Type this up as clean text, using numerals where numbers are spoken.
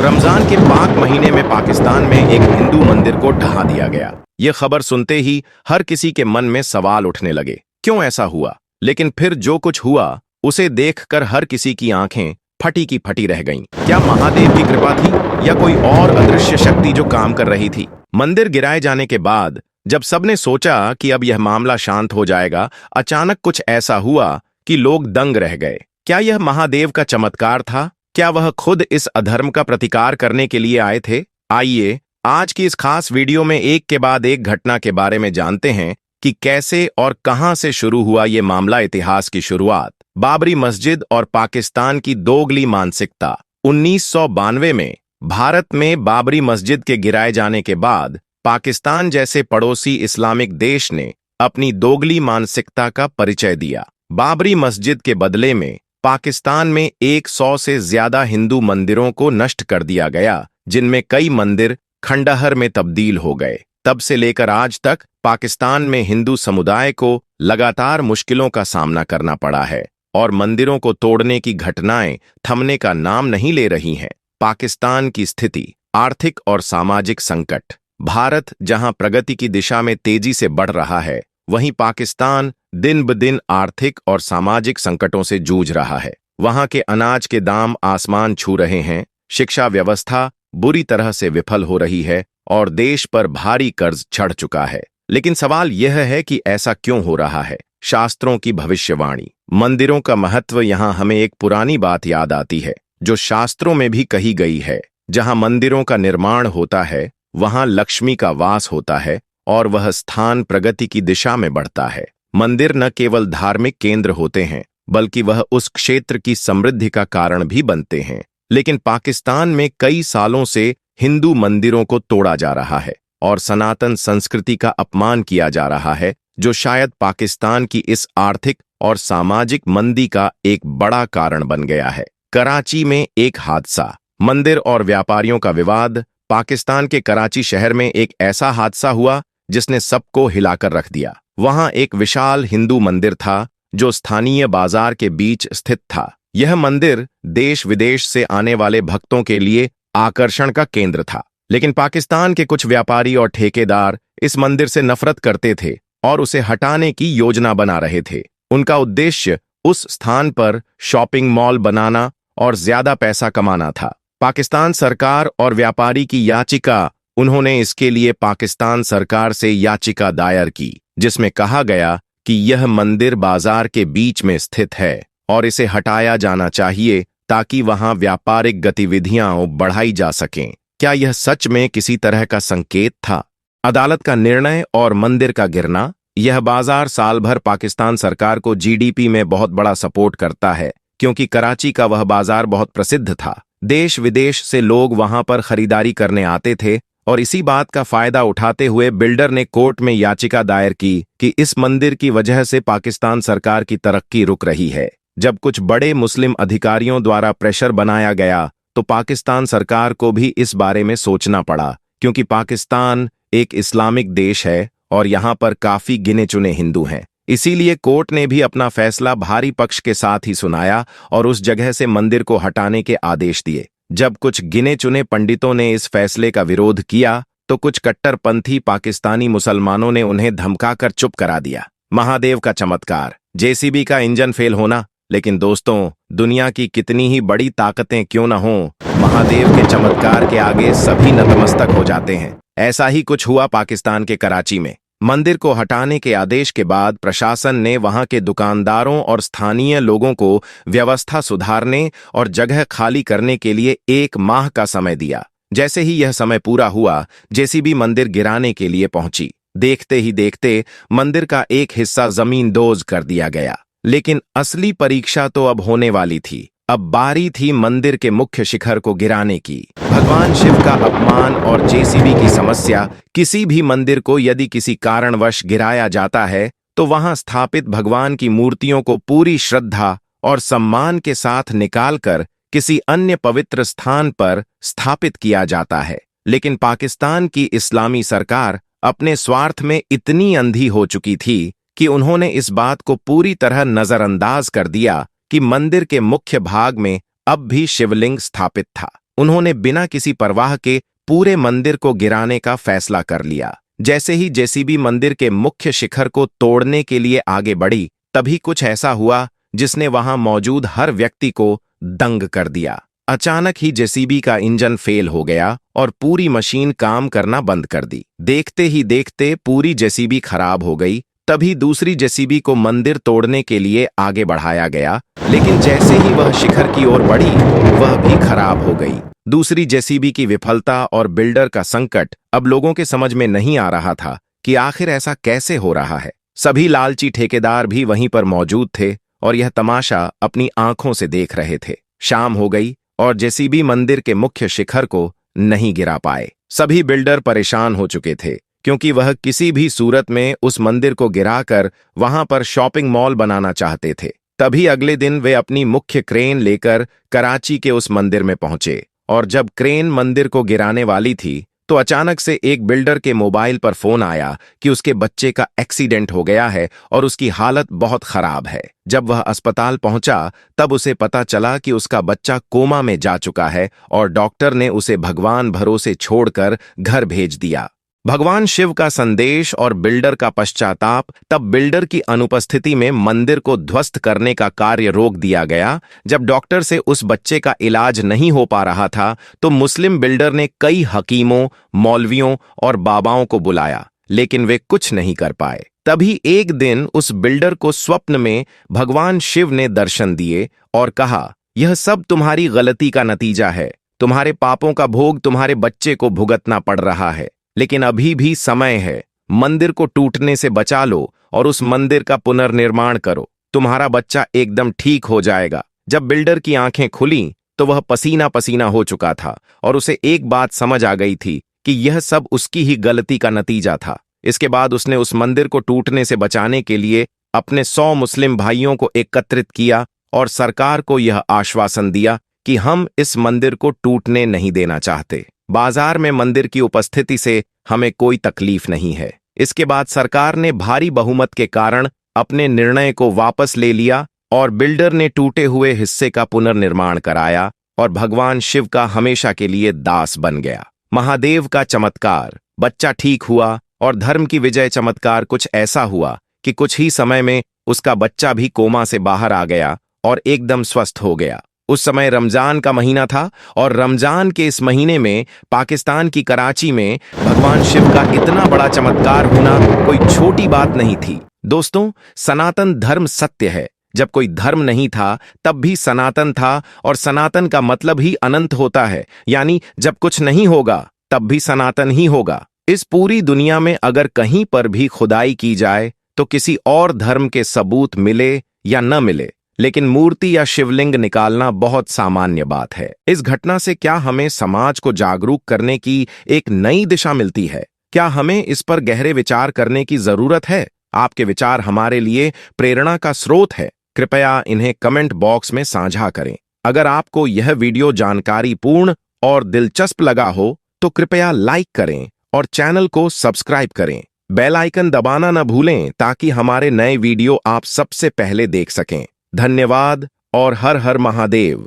रमजान के पाक महीने में पाकिस्तान में एक हिंदू मंदिर को ढहा दिया गया। ये खबर सुनते ही हर किसी के मन में सवाल उठने लगे, क्यों ऐसा हुआ। लेकिन फिर जो कुछ हुआ उसे देखकर हर किसी की आंखें फटी की फटी रह गईं। क्या महादेव की कृपा थी या कोई और अदृश्य शक्ति जो काम कर रही थी। मंदिर गिराए जाने के बाद जब सबने सोचा कि अब यह मामला शांत हो जाएगा, अचानक कुछ ऐसा हुआ कि लोग दंग रह गए। क्या यह महादेव का चमत्कार था? क्या वह खुद इस अधर्म का प्रतिकार करने के लिए आए थे? आइए आज की इस खास वीडियो में एक के बाद एक घटना के बारे में जानते हैं कि कैसे और कहां से शुरू हुआ ये मामला। इतिहास की शुरुआत। बाबरी मस्जिद और पाकिस्तान की दोगली मानसिकता। 1992 में भारत में बाबरी मस्जिद के गिराए जाने के बाद पाकिस्तान जैसे पड़ोसी इस्लामिक देश ने अपनी दोगली मानसिकता का परिचय दिया। बाबरी मस्जिद के बदले में पाकिस्तान में 100 से ज्यादा हिंदू मंदिरों को नष्ट कर दिया गया, जिनमें कई मंदिर खंडहर में तब्दील हो गए। तब से लेकर आज तक पाकिस्तान में हिंदू समुदाय को लगातार मुश्किलों का सामना करना पड़ा है और मंदिरों को तोड़ने की घटनाएं थमने का नाम नहीं ले रही हैं। पाकिस्तान की स्थिति। आर्थिक और सामाजिक संकट। भारत जहां प्रगति की दिशा में तेजी से बढ़ रहा है, वहीं पाकिस्तान दिन ब दिन आर्थिक और सामाजिक संकटों से जूझ रहा है। वहां के अनाज के दाम आसमान छू रहे हैं, शिक्षा व्यवस्था बुरी तरह से विफल हो रही है और देश पर भारी कर्ज चढ़ चुका है। लेकिन सवाल यह है कि ऐसा क्यों हो रहा है। शास्त्रों की भविष्यवाणी। मंदिरों का महत्व। यहाँ हमें एक पुरानी बात याद आती है जो शास्त्रों में भी कही गई है। जहां मंदिरों का निर्माण होता है वहां लक्ष्मी का वास होता है और वह स्थान प्रगति की दिशा में बढ़ता है। मंदिर न केवल धार्मिक केंद्र होते हैं बल्कि वह उस क्षेत्र की समृद्धि का कारण भी बनते हैं। लेकिन पाकिस्तान में कई सालों से हिंदू मंदिरों को तोड़ा जा रहा है और सनातन संस्कृति का अपमान किया जा रहा है, जो शायद पाकिस्तान की इस आर्थिक और सामाजिक मंदी का एक बड़ा कारण बन गया है। कराची में एक हादसा। मंदिर और व्यापारियों का विवाद। पाकिस्तान के कराची शहर में एक ऐसा हादसा हुआ जिसने सबको हिलाकर रख दिया। वहां एक विशाल हिंदू मंदिर था जो स्थानीय बाजार के बीच स्थित था। यह मंदिर देश विदेश से आने वाले भक्तों के लिए आकर्षण का केंद्र था। लेकिन पाकिस्तान के कुछ व्यापारी और ठेकेदार इस मंदिर से नफरत करते थे और उसे हटाने की योजना बना रहे थे। उनका उद्देश्य उस स्थान पर शॉपिंग मॉल बनाना और ज्यादा पैसा कमाना था। पाकिस्तान सरकार और व्यापारी की याचिका। उन्होंने इसके लिए पाकिस्तान सरकार से याचिका दायर की, जिसमें कहा गया कि यह मंदिर बाजार के बीच में स्थित है और इसे हटाया जाना चाहिए ताकि वहां व्यापारिक गतिविधियां बढ़ाई जा सकें। क्या यह सच में किसी तरह का संकेत था? अदालत का निर्णय और मंदिर का गिरना। यह बाजार साल भर पाकिस्तान सरकार को जीडीपी में बहुत बड़ा सपोर्ट करता है, क्योंकि कराची का वह बाजार बहुत प्रसिद्ध था। देश विदेश से लोग वहां पर खरीदारी करने आते थे और इसी बात का फायदा उठाते हुए बिल्डर ने कोर्ट में याचिका दायर की कि इस मंदिर की वजह से पाकिस्तान सरकार की तरक्की रुक रही है। जब कुछ बड़े मुस्लिम अधिकारियों द्वारा प्रेशर बनाया गया तो पाकिस्तान सरकार को भी इस बारे में सोचना पड़ा, क्योंकि पाकिस्तान एक इस्लामिक देश है और यहाँ पर काफी गिने चुने हिंदू हैं। इसीलिए कोर्ट ने भी अपना फैसला भारी पक्ष के साथ ही सुनाया और उस जगह से मंदिर को हटाने के आदेश दिए। जब कुछ गिने चुने पंडितों ने इस फैसले का विरोध किया तो कुछ कट्टरपंथी पाकिस्तानी मुसलमानों ने उन्हें धमकाकर चुप करा दिया। महादेव का चमत्कार। जेसीबी का इंजन फेल होना। लेकिन दोस्तों, दुनिया की कितनी ही बड़ी ताकतें क्यों न हों, महादेव के चमत्कार के आगे सभी नतमस्तक हो जाते हैं। ऐसा ही कुछ हुआ पाकिस्तान के कराची में। मंदिर को हटाने के आदेश के बाद प्रशासन ने वहां के दुकानदारों और स्थानीय लोगों को व्यवस्था सुधारने और जगह खाली करने के लिए 1 माह का समय दिया। जैसे ही यह समय पूरा हुआ, जेसीबी मंदिर गिराने के लिए पहुंची। देखते ही देखते मंदिर का एक हिस्सा जमींदोज कर दिया गया। लेकिन असली परीक्षा तो अब होने वाली थी। अब बारी थी मंदिर के मुख्य शिखर को गिराने की। भगवान शिव का अपमान और जेसीबी की समस्या। किसी भी मंदिर को यदि किसी कारणवश गिराया जाता है तो वहां स्थापित भगवान की मूर्तियों को पूरी श्रद्धा और सम्मान के साथ निकालकर किसी अन्य पवित्र स्थान पर स्थापित किया जाता है। लेकिन पाकिस्तान की इस्लामी सरकार अपने स्वार्थ में इतनी अंधी हो चुकी थी कि उन्होंने इस बात को पूरी तरह नजरअंदाज कर दिया कि मंदिर के मुख्य भाग में अब भी शिवलिंग स्थापित था। उन्होंने बिना किसी परवाह के पूरे मंदिर को गिराने का फैसला कर लिया। जैसे ही जेसीबी मंदिर के मुख्य शिखर को तोड़ने के लिए आगे बढ़ी, तभी कुछ ऐसा हुआ जिसने वहां मौजूद हर व्यक्ति को दंग कर दिया। अचानक ही जेसीबी का इंजन फेल हो गया और पूरी मशीन काम करना बंद कर दी। देखते ही देखते पूरी जेसीबी खराब हो गई। तभी दूसरी जेसीबी को मंदिर तोड़ने के लिए आगे बढ़ाया गया, लेकिन जैसे ही वह शिखर की ओर बढ़ी, वह भी खराब हो गई। दूसरी जेसीबी की विफलता और बिल्डर का संकट अब लोगों के समझ में नहीं आ रहा था कि आखिर ऐसा कैसे हो रहा है। सभी लालची ठेकेदार भी वहीं पर मौजूद थे और यह तमाशा अपनी आंखों से देख रहे थे। शाम हो गई और जेसीबी मंदिर के मुख्य शिखर को नहीं गिरा पाए। सभी बिल्डर परेशान हो चुके थे, क्योंकि वह किसी भी सूरत में उस मंदिर को गिराकर वहां पर शॉपिंग मॉल बनाना चाहते थे। तभी अगले दिन वे अपनी मुख्य क्रेन लेकर कराची के उस मंदिर में पहुंचे, और जब क्रेन मंदिर को गिराने वाली थी तो अचानक से एक बिल्डर के मोबाइल पर फोन आया कि उसके बच्चे का एक्सीडेंट हो गया है और उसकी हालत बहुत खराब है। जब वह अस्पताल पहुंचा तब उसे पता चला कि उसका बच्चा कोमा में जा चुका है और डॉक्टर ने उसे भगवान भरोसे छोड़कर घर भेज दिया। भगवान शिव का संदेश और बिल्डर का पश्चाताप। तब बिल्डर की अनुपस्थिति में मंदिर को ध्वस्त करने का कार्य रोक दिया गया। जब डॉक्टर से उस बच्चे का इलाज नहीं हो पा रहा था तो मुस्लिम बिल्डर ने कई हकीमों, मौलवियों और बाबाओं को बुलाया, लेकिन वे कुछ नहीं कर पाए। तभी एक दिन उस बिल्डर को स्वप्न में भगवान शिव ने दर्शन दिए और कहा, यह सब तुम्हारी गलती का नतीजा है। तुम्हारे पापों का भोग तुम्हारे बच्चे को भुगतना पड़ रहा है, लेकिन अभी भी समय है। मंदिर को टूटने से बचा लो और उस मंदिर का पुनर्निर्माण करो। तुम्हारा बच्चा एकदम ठीक हो जाएगा। जब बिल्डर की आंखें खुलीं तो वह पसीना पसीना हो चुका था और उसे एक बात समझ आ गई थी कि यह सब उसकी ही गलती का नतीजा था। इसके बाद उसने उस मंदिर को टूटने से बचाने के लिए अपने 100 मुस्लिम भाइयों को एकत्रित किया और सरकार को यह आश्वासन दिया कि हम इस मंदिर को टूटने नहीं देना चाहते। बाजार में मंदिर की उपस्थिति से हमें कोई तकलीफ नहीं है। इसके बाद सरकार ने भारी बहुमत के कारण अपने निर्णय को वापस ले लिया और बिल्डर ने टूटे हुए हिस्से का पुनर्निर्माण कराया और भगवान शिव का हमेशा के लिए दास बन गया। महादेव का चमत्कार। बच्चा ठीक हुआ और धर्म की विजय। चमत्कार कुछ ऐसा हुआ कि कुछ ही समय में उसका बच्चा भी कोमा से बाहर आ गया और एकदम स्वस्थ हो गया। उस समय रमजान का महीना था और रमजान के इस महीने में पाकिस्तान की कराची में भगवान शिव का इतना बड़ा चमत्कार होना कोई छोटी बात नहीं थी। दोस्तों, सनातन धर्म सत्य है। जब कोई धर्म नहीं था तब भी सनातन था, और सनातन का मतलब ही अनंत होता है, यानी जब कुछ नहीं होगा तब भी सनातन ही होगा। इस पूरी दुनिया में अगर कहीं पर भी खुदाई की जाए तो किसी और धर्म के सबूत मिले या न मिले, लेकिन मूर्ति या शिवलिंग निकालना बहुत सामान्य बात है। इस घटना से क्या हमें समाज को जागरूक करने की एक नई दिशा मिलती है? क्या हमें इस पर गहरे विचार करने की जरूरत है? आपके विचार हमारे लिए प्रेरणा का स्रोत है। कृपया इन्हें कमेंट बॉक्स में साझा करें। अगर आपको यह वीडियो जानकारीपूर्ण और दिलचस्प लगा हो तो कृपया लाइक करें और चैनल को सब्सक्राइब करें। बेल आइकन दबाना न भूलें ताकि हमारे नए वीडियो आप सबसे पहले देख सकें। धन्यवाद और हर हर महादेव।